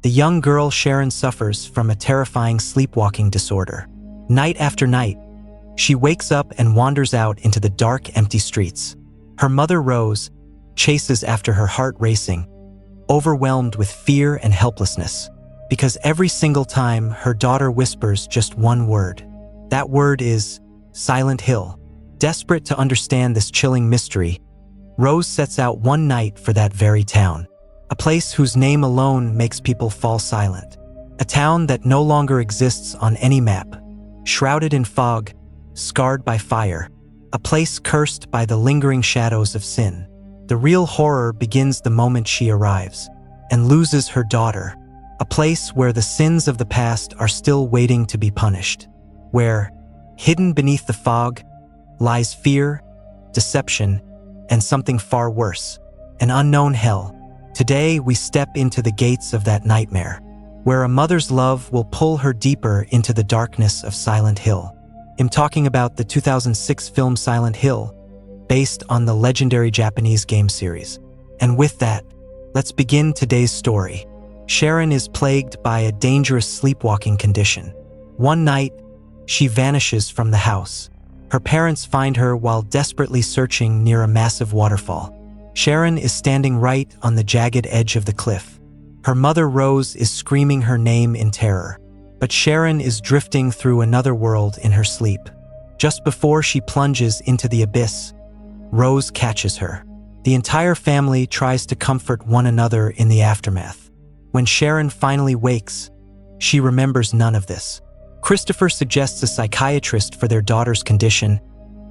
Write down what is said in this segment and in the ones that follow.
The young girl Sharon suffers from a terrifying sleepwalking disorder. Night after night, she wakes up and wanders out into the dark, empty streets. Her mother, Rose, chases after her, heart racing, overwhelmed with fear and helplessness, because every single time her daughter whispers just one word. That word is Silent Hill. Desperate to understand this chilling mystery, Rose sets out one night for that very town, a place whose name alone makes people fall silent, a town that no longer exists on any map, shrouded in fog, scarred by fire, a place cursed by the lingering shadows of sin. The real horror begins the moment she arrives and loses her daughter, a place where the sins of the past are still waiting to be punished, where, hidden beneath the fog, lies fear, deception, and something far worse, an unknown hell. Today, we step into the gates of that nightmare, where a mother's love will pull her deeper into the darkness of Silent Hill. I'm talking about the 2006 film Silent Hill, based on the legendary Japanese game series. And with that, let's begin today's story. Sharon is plagued by a dangerous sleepwalking condition. One night, she vanishes from the house. Her parents find her while desperately searching near a massive waterfall. Sharon is standing right on the jagged edge of the cliff. Her mother, Rose, is screaming her name in terror. But Sharon is drifting through another world in her sleep. Just before she plunges into the abyss, Rose catches her. The entire family tries to comfort one another in the aftermath. When Sharon finally wakes, she remembers none of this. Christopher suggests a psychiatrist for their daughter's condition,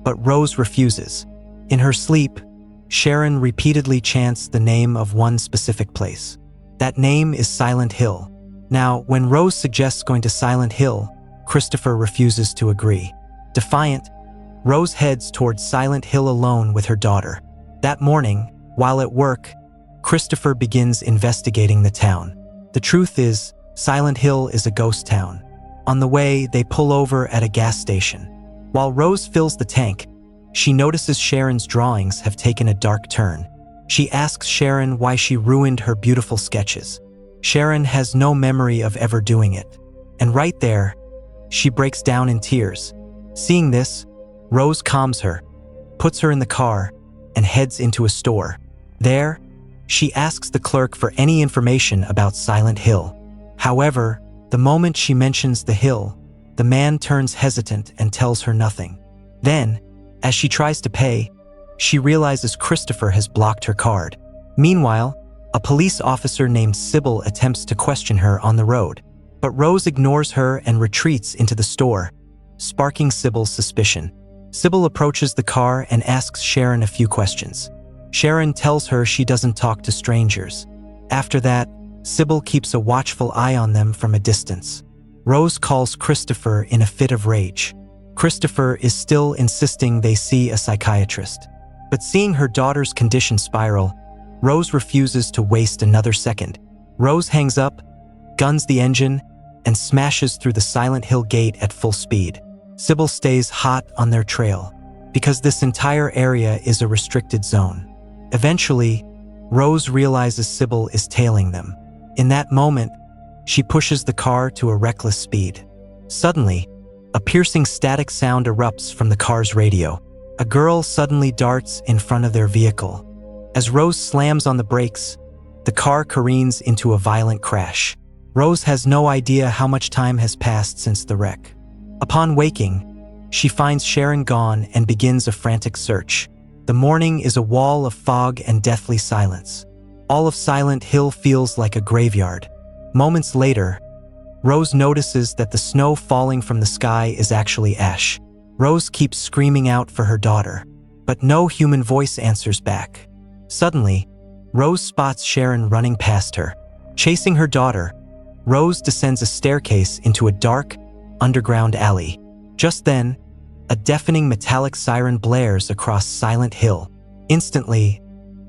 but Rose refuses. In her sleep, Sharon repeatedly chants the name of one specific place. That name is Silent Hill. Now, when Rose suggests going to Silent Hill, Christopher refuses to agree. Defiant, Rose heads towards Silent Hill alone with her daughter. That morning, while at work, Christopher begins investigating the town. The truth is, Silent Hill is a ghost town. On the way, they pull over at a gas station. While Rose fills the tank, she notices Sharon's drawings have taken a dark turn. She asks Sharon why she ruined her beautiful sketches. Sharon has no memory of ever doing it. And right there, she breaks down in tears. Seeing this, Rose calms her, puts her in the car, and heads into a store. There, she asks the clerk for any information about Silent Hill. However, the moment she mentions the hill, the man turns hesitant and tells her nothing. Then, as she tries to pay, she realizes Christopher has blocked her card. Meanwhile, a police officer named Sybil attempts to question her on the road, but Rose ignores her and retreats into the store, sparking Sybil's suspicion. Sybil approaches the car and asks Sharon a few questions. Sharon tells her she doesn't talk to strangers. After that, Sybil keeps a watchful eye on them from a distance. Rose calls Christopher in a fit of rage. Christopher is still insisting they see a psychiatrist. But seeing her daughter's condition spiral, Rose refuses to waste another second. Rose hangs up, guns the engine, and smashes through the Silent Hill gate at full speed. Sybil stays hot on their trail, because this entire area is a restricted zone. Eventually, Rose realizes Sybil is tailing them. In that moment, she pushes the car to a reckless speed. Suddenly, a piercing static sound erupts from the car's radio. A girl suddenly darts in front of their vehicle. As Rose slams on the brakes, the car careens into a violent crash. Rose has no idea how much time has passed since the wreck. Upon waking, she finds Sharon gone and begins a frantic search. The morning is a wall of fog and deathly silence. All of Silent Hill feels like a graveyard. Moments later, Rose notices that the snow falling from the sky is actually ash. Rose keeps screaming out for her daughter, but no human voice answers back. Suddenly, Rose spots Sharon running past her. Chasing her daughter, Rose descends a staircase into a dark, underground alley. Just then, a deafening metallic siren blares across Silent Hill. Instantly,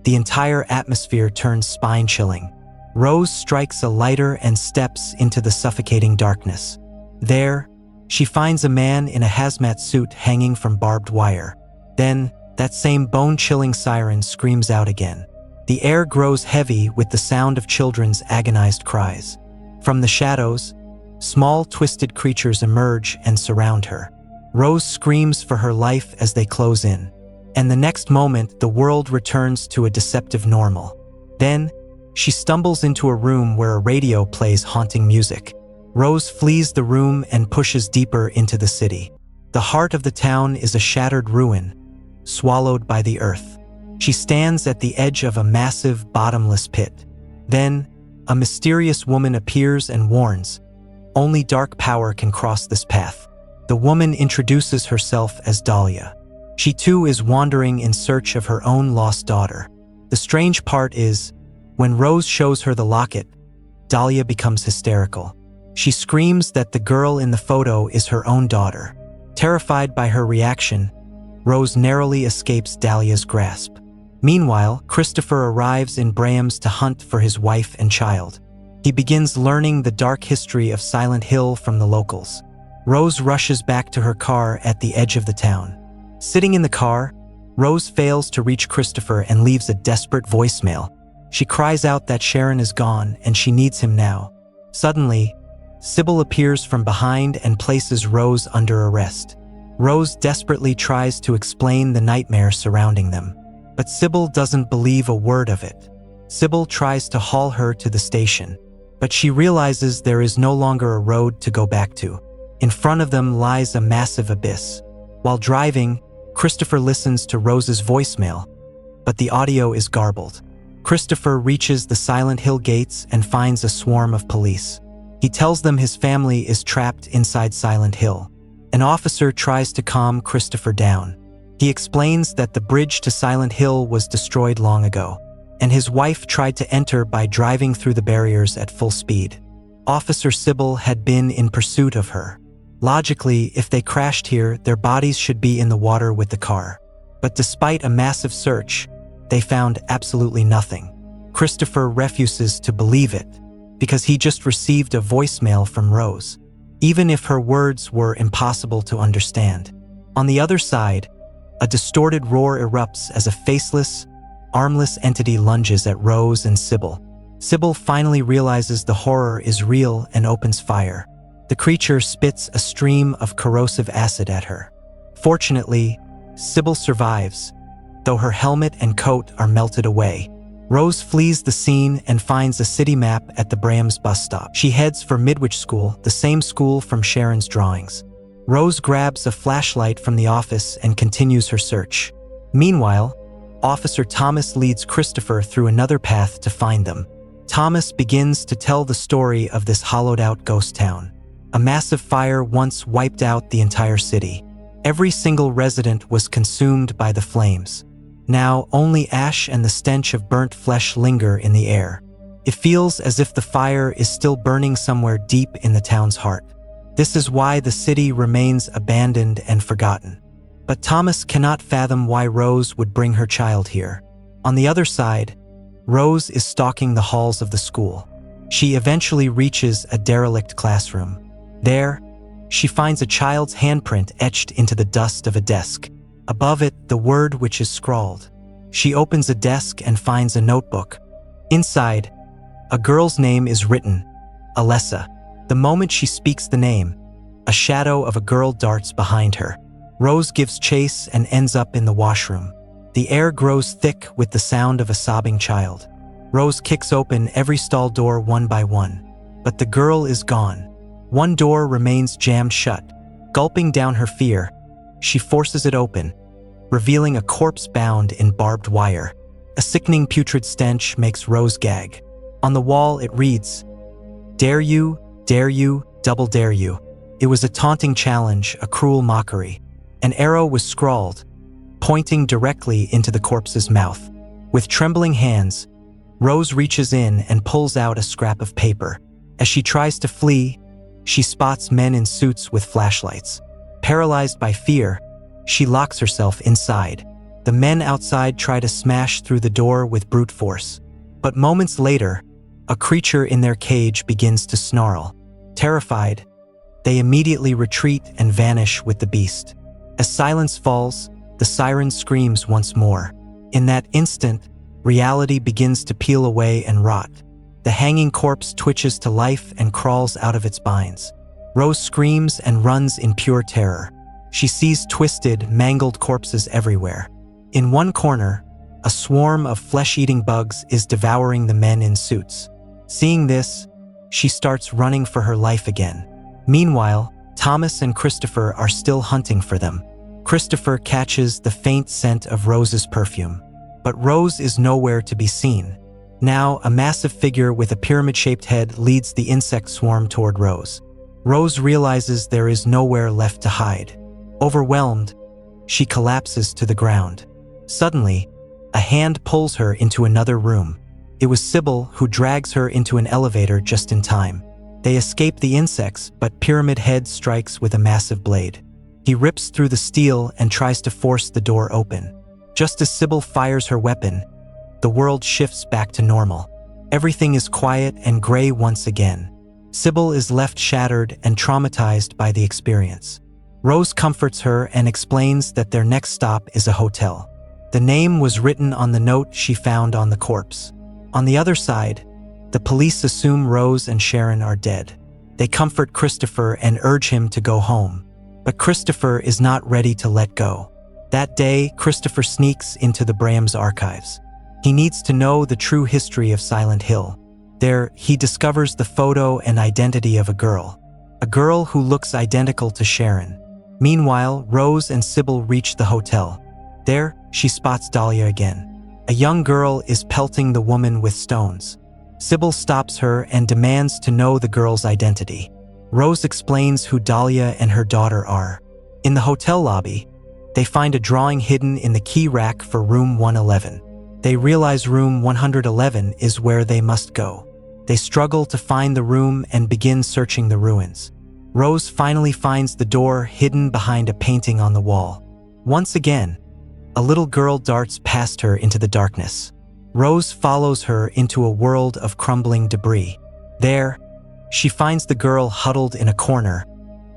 the entire atmosphere turns spine-chilling. Rose strikes a lighter and steps into the suffocating darkness. There, she finds a man in a hazmat suit hanging from barbed wire. Then, that same bone-chilling siren screams out again. The air grows heavy with the sound of children's agonized cries. From the shadows, small twisted creatures emerge and surround her. Rose screams for her life as they close in. And the next moment, the world returns to a deceptive normal. Then, she stumbles into a room where a radio plays haunting music. Rose flees the room and pushes deeper into the city. The heart of the town is a shattered ruin, swallowed by the earth. She stands at the edge of a massive, bottomless pit. Then, a mysterious woman appears and warns, "Only dark power can cross this path." The woman introduces herself as Dahlia. She too is wandering in search of her own lost daughter. The strange part is, when Rose shows her the locket, Dahlia becomes hysterical. She screams that the girl in the photo is her own daughter. Terrified by her reaction, Rose narrowly escapes Dahlia's grasp. Meanwhile, Christopher arrives in Brahms to hunt for his wife and child. He begins learning the dark history of Silent Hill from the locals. Rose rushes back to her car at the edge of the town. Sitting in the car, Rose fails to reach Christopher and leaves a desperate voicemail. She cries out that Sharon is gone and she needs him now. Suddenly, Sybil appears from behind and places Rose under arrest. Rose desperately tries to explain the nightmare surrounding them, but Sybil doesn't believe a word of it. Sybil tries to haul her to the station, but she realizes there is no longer a road to go back to. In front of them lies a massive abyss. While driving, Christopher listens to Rose's voicemail, but the audio is garbled. Christopher reaches the Silent Hill gates and finds a swarm of police. He tells them his family is trapped inside Silent Hill. An officer tries to calm Christopher down. He explains that the bridge to Silent Hill was destroyed long ago, and his wife tried to enter by driving through the barriers at full speed. Officer Sybil had been in pursuit of her. Logically, if they crashed here, their bodies should be in the water with the car. But despite a massive search, they found absolutely nothing. Christopher refuses to believe it, because he just received a voicemail from Rose, even if her words were impossible to understand. On the other side, a distorted roar erupts as a faceless, armless entity lunges at Rose and Sybil. Sybil finally realizes the horror is real and opens fire. The creature spits a stream of corrosive acid at her. Fortunately, Sybil survives, though her helmet and coat are melted away. Rose flees the scene and finds a city map at the Brahms bus stop. She heads for Midwich School, the same school from Sharon's drawings. Rose grabs a flashlight from the office and continues her search. Meanwhile, Officer Thomas leads Christopher through another path to find them. Thomas begins to tell the story of this hollowed-out ghost town. A massive fire once wiped out the entire city. Every single resident was consumed by the flames. Now, only ash and the stench of burnt flesh linger in the air. It feels as if the fire is still burning somewhere deep in the town's heart. This is why the city remains abandoned and forgotten. But Thomas cannot fathom why Rose would bring her child here. On the other side, Rose is stalking the halls of the school. She eventually reaches a derelict classroom. There, she finds a child's handprint etched into the dust of a desk. Above it, the word which is scrawled. She opens a desk and finds a notebook. Inside, a girl's name is written, Alessa. The moment she speaks the name, a shadow of a girl darts behind her. Rose gives chase and ends up in the washroom. The air grows thick with the sound of a sobbing child. Rose kicks open every stall door one by one, but the girl is gone. One door remains jammed shut. Gulping down her fear, she forces it open, revealing a corpse bound in barbed wire. A sickening putrid stench makes Rose gag. On the wall it reads, dare you, double dare you." It was a taunting challenge, a cruel mockery. An arrow was scrawled, pointing directly into the corpse's mouth. With trembling hands, Rose reaches in and pulls out a scrap of paper. As she tries to flee, she spots men in suits with flashlights. Paralyzed by fear, she locks herself inside. The men outside try to smash through the door with brute force. But moments later, a creature in their cage begins to snarl. Terrified, they immediately retreat and vanish with the beast. As silence falls, the siren screams once more. In that instant, reality begins to peel away and rot. The hanging corpse twitches to life and crawls out of its binds. Rose screams and runs in pure terror. She sees twisted, mangled corpses everywhere. In one corner, a swarm of flesh-eating bugs is devouring the men in suits. Seeing this, she starts running for her life again. Meanwhile, Thomas and Christopher are still hunting for them. Christopher catches the faint scent of Rose's perfume, but Rose is nowhere to be seen. Now, a massive figure with a pyramid-shaped head leads the insect swarm toward Rose. Rose realizes there is nowhere left to hide. Overwhelmed, she collapses to the ground. Suddenly, a hand pulls her into another room. It was Sybil who drags her into an elevator just in time. They escape the insects, but Pyramid Head strikes with a massive blade. He rips through the steel and tries to force the door open. Just as Sybil fires her weapon, the world shifts back to normal. Everything is quiet and gray once again. Sybil is left shattered and traumatized by the experience. Rose comforts her and explains that their next stop is a hotel. The name was written on the note she found on the corpse. On the other side, the police assume Rose and Sharon are dead. They comfort Christopher and urge him to go home. But Christopher is not ready to let go. That day, Christopher sneaks into the Brahms archives. He needs to know the true history of Silent Hill. There, he discovers the photo and identity of a girl who looks identical to Sharon. Meanwhile, Rose and Sybil reach the hotel. There, she spots Dahlia again. A young girl is pelting the woman with stones. Sybil stops her and demands to know the girl's identity. Rose explains who Dahlia and her daughter are. In the hotel lobby, they find a drawing hidden in the key rack for room 111. They realize room 111 is where they must go. They struggle to find the room and begin searching the ruins. Rose finally finds the door hidden behind a painting on the wall. Once again, a little girl darts past her into the darkness. Rose follows her into a world of crumbling debris. There, she finds the girl huddled in a corner,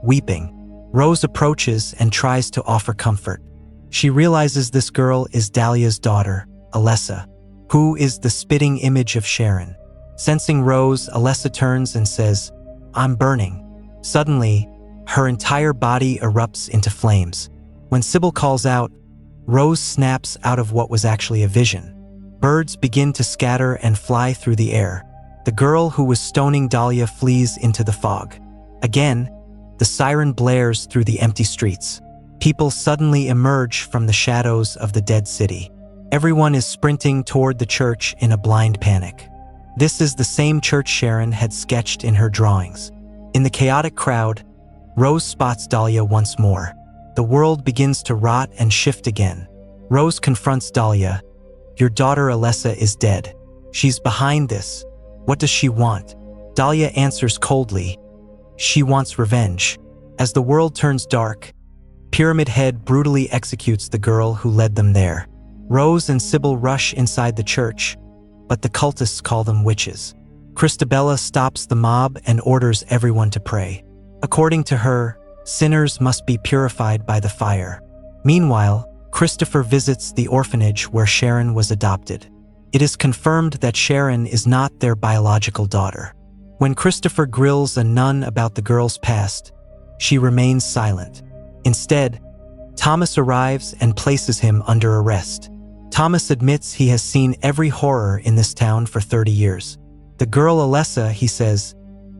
weeping. Rose approaches and tries to offer comfort. She realizes this girl is Dahlia's daughter, Alessa, who is the spitting image of Sharon. Sensing Rose, Alessa turns and says, "I'm burning." Suddenly, her entire body erupts into flames. When Sybil calls out, Rose snaps out of what was actually a vision. Birds begin to scatter and fly through the air. The girl who was stoning Dahlia flees into the fog. Again, the siren blares through the empty streets. People suddenly emerge from the shadows of the dead city. Everyone is sprinting toward the church in a blind panic. This is the same church Sharon had sketched in her drawings. In the chaotic crowd, Rose spots Dahlia once more. The world begins to rot and shift again. Rose confronts Dahlia. "Your daughter Alessa is dead. She's behind this. What does she want?" Dahlia answers coldly, "She wants revenge." As the world turns dark, Pyramid Head brutally executes the girl who led them there. Rose and Sybil rush inside the church, but the cultists call them witches. Christabella stops the mob and orders everyone to pray. According to her, sinners must be purified by the fire. Meanwhile, Christopher visits the orphanage where Sharon was adopted. It is confirmed that Sharon is not their biological daughter. When Christopher grills a nun about the girl's past, she remains silent. Instead, Thomas arrives and places him under arrest. Thomas admits he has seen every horror in this town for 30 years. The girl Alessa, he says,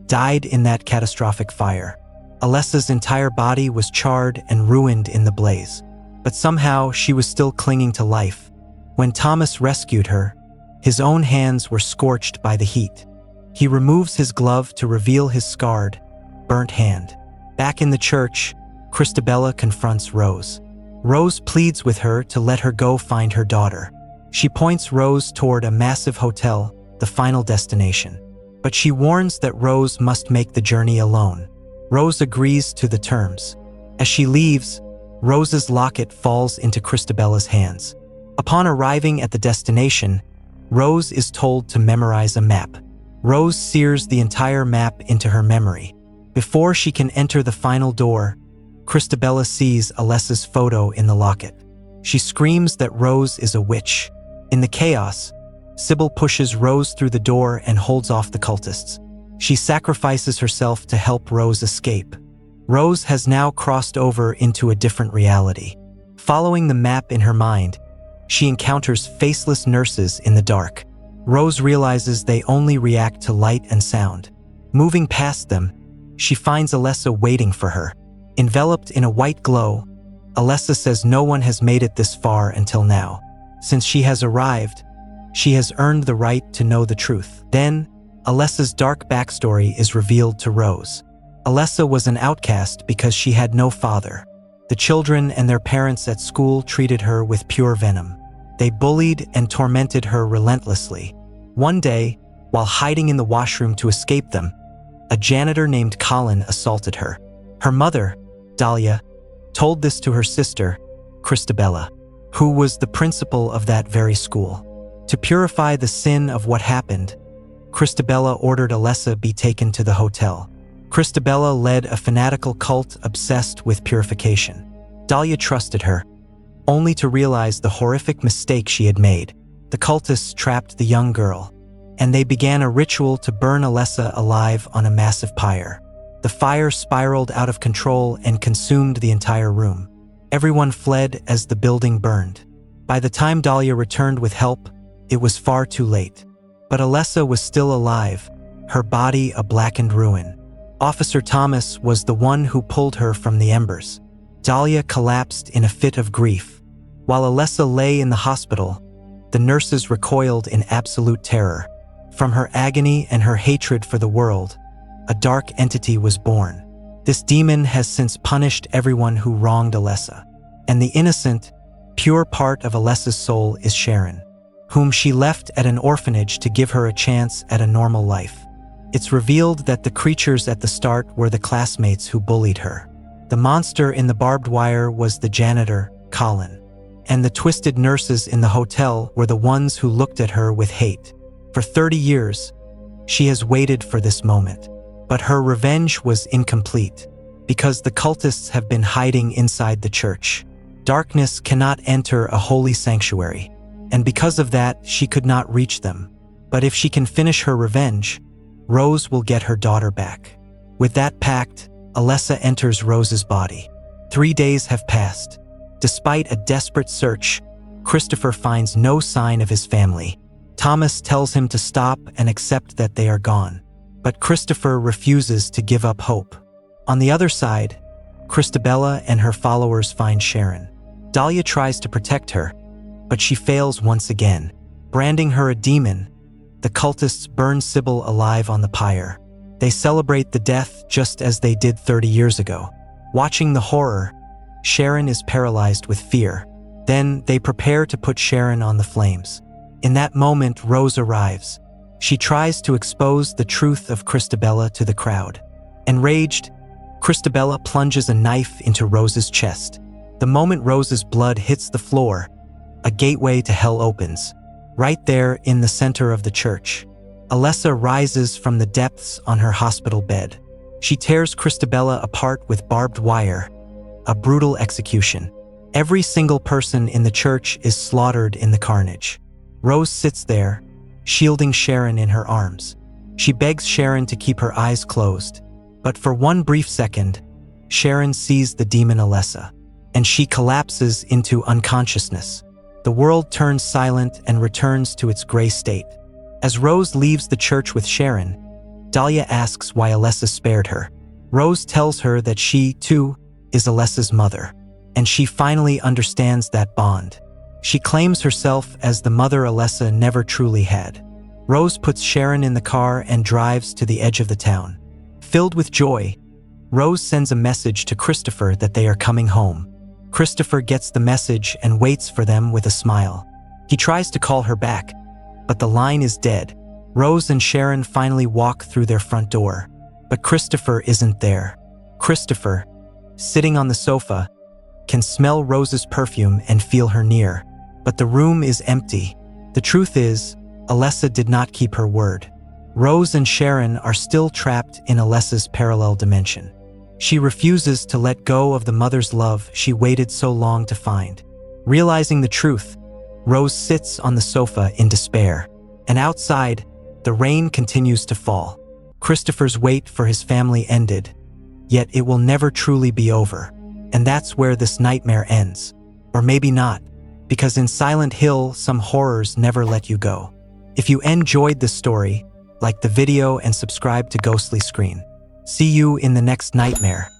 died in that catastrophic fire. Alessa's entire body was charred and ruined in the blaze, but somehow she was still clinging to life. When Thomas rescued her, his own hands were scorched by the heat. He removes his glove to reveal his scarred, burnt hand. Back in the church, Christabella confronts Rose. Rose pleads with her to let her go find her daughter. She points Rose toward a massive hotel, the final destination. But she warns that Rose must make the journey alone. Rose agrees to the terms. As she leaves, Rose's locket falls into Christabella's hands. Upon arriving at the destination, Rose is told to memorize a map. Rose sears the entire map into her memory. Before she can enter the final door, Christabella sees Alessa's photo in the locket. She screams that Rose is a witch. In the chaos, Sybil pushes Rose through the door and holds off the cultists. She sacrifices herself to help Rose escape. Rose has now crossed over into a different reality. Following the map in her mind, she encounters faceless nurses in the dark. Rose realizes they only react to light and sound. Moving past them, she finds Alessa waiting for her. Enveloped in a white glow, Alessa says no one has made it this far until now. Since she has arrived, she has earned the right to know the truth. Then, Alessa's dark backstory is revealed to Rose. Alessa was an outcast because she had no father. The children and their parents at school treated her with pure venom. They bullied and tormented her relentlessly. One day, while hiding in the washroom to escape them, a janitor named Colin assaulted her. Her mother, Dahlia, told this to her sister, Christabella, who was the principal of that very school. To purify the sin of what happened, Christabella ordered Alessa be taken to the hotel. Christabella led a fanatical cult obsessed with purification. Dahlia trusted her, only to realize the horrific mistake she had made. The cultists trapped the young girl, and they began a ritual to burn Alessa alive on a massive pyre. The fire spiraled out of control and consumed the entire room. Everyone fled as the building burned. By the time Dahlia returned with help, it was far too late. But Alessa was still alive, her body a blackened ruin. Officer Thomas was the one who pulled her from the embers. Dahlia collapsed in a fit of grief. While Alessa lay in the hospital, the nurses recoiled in absolute terror. From her agony and her hatred for the world, a dark entity was born. This demon has since punished everyone who wronged Alessa. And the innocent, pure part of Alessa's soul is Sharon, whom she left at an orphanage to give her a chance at a normal life. It's revealed that the creatures at the start were the classmates who bullied her. The monster in the barbed wire was the janitor, Colin. And the twisted nurses in the hotel were the ones who looked at her with hate. For 30 years, she has waited for this moment. But her revenge was incomplete, because the cultists have been hiding inside the church. Darkness cannot enter a holy sanctuary, and because of that, she could not reach them. But if she can finish her revenge, Rose will get her daughter back. With that pact, Alessa enters Rose's body. 3 days have passed. Despite a desperate search, Christopher finds no sign of his family. Thomas tells him to stop and accept that they are gone. But Christopher refuses to give up hope. On the other side, Christabella and her followers find Sharon. Dahlia tries to protect her, but she fails once again. Branding her a demon, the cultists burn Sybil alive on the pyre. They celebrate the death just as they did 30 years ago. Watching the horror, Sharon is paralyzed with fear. Then they prepare to put Sharon on the flames. In that moment, Rose arrives. She tries to expose the truth of Christabella to the crowd. Enraged, Christabella plunges a knife into Rose's chest. The moment Rose's blood hits the floor, a gateway to hell opens. Right there in the center of the church, Alessa rises from the depths on her hospital bed. She tears Christabella apart with barbed wire, a brutal execution. Every single person in the church is slaughtered in the carnage. Rose sits there, shielding Sharon in her arms. She begs Sharon to keep her eyes closed, but for one brief second, Sharon sees the demon Alessa, and she collapses into unconsciousness. The world turns silent and returns to its gray state. As Rose leaves the church with Sharon, Dahlia asks why Alessa spared her. Rose tells her that she, too, is Alessa's mother, and she finally understands that bond. She claims herself as the mother Alessa never truly had. Rose puts Sharon in the car and drives to the edge of the town. Filled with joy, Rose sends a message to Christopher that they are coming home. Christopher gets the message and waits for them with a smile. He tries to call her back, but the line is dead. Rose and Sharon finally walk through their front door, but Christopher isn't there. Christopher, sitting on the sofa, can smell Rose's perfume and feel her near, but the room is empty. The truth is, Alessa did not keep her word. Rose and Sharon are still trapped in Alessa's parallel dimension. She refuses to let go of the mother's love she waited so long to find. Realizing the truth, Rose sits on the sofa in despair. And outside, the rain continues to fall. Christopher's wait for his family ended, yet it will never truly be over. And that's where this nightmare ends. Or maybe not, because in Silent Hill, some horrors never let you go. If you enjoyed this story, like the video and subscribe to Ghostly Screen. See you in the next nightmare.